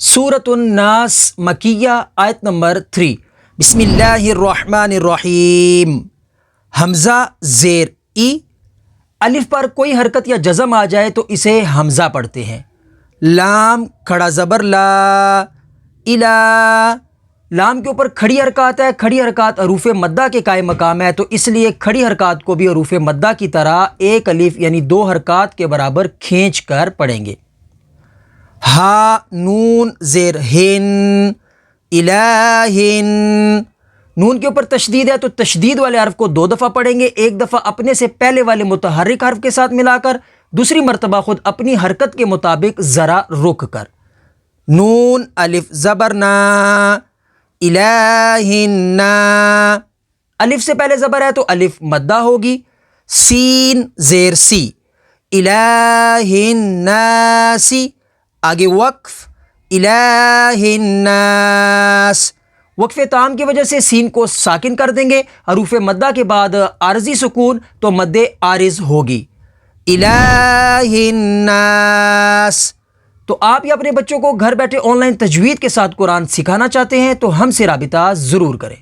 سورۃ الناس مکیہ آیت نمبر 3۔ بسم اللہ الرحمن الرحیم۔ حمزہ زیر ای، الف پر کوئی حرکت یا جزم آ جائے تو اسے حمزہ پڑھتے ہیں۔ لام کھڑا زبر لا، الا، لام کے اوپر کھڑی حرکات ہے، کھڑی حرکات حروف مدہ کے قائم مقام ہے، تو اس لیے کھڑی حرکات کو بھی حروف مدہ کی طرح ایک الف یعنی 2 حرکات کے برابر کھینچ کر پڑھیں گے۔ ہا نون زیر ہن، الہن، نون کے اوپر تشدید ہے تو تشدید والے حرف کو 2 دفعہ پڑھیں گے، ایک دفعہ اپنے سے پہلے والے متحرک حرف کے ساتھ ملا کر، دوسری مرتبہ خود اپنی حرکت کے مطابق ذرا رک کر۔ نون الف زبر نا، الہن، الف سے پہلے زبر ہے تو الف مدہ ہوگی۔ سین زیر سی، الہن ناسی، آگے وقف، الہ الناس، وقف تام کی وجہ سے سین کو ساکن کر دیں گے، حروف مدہ کے بعد عارضی سکون تو مد عارض ہوگی، الہ الناس۔ تو آپ یا اپنے بچوں کو گھر بیٹھے آن لائن تجوید کے ساتھ قرآن سکھانا چاہتے ہیں تو ہم سے رابطہ ضرور کریں۔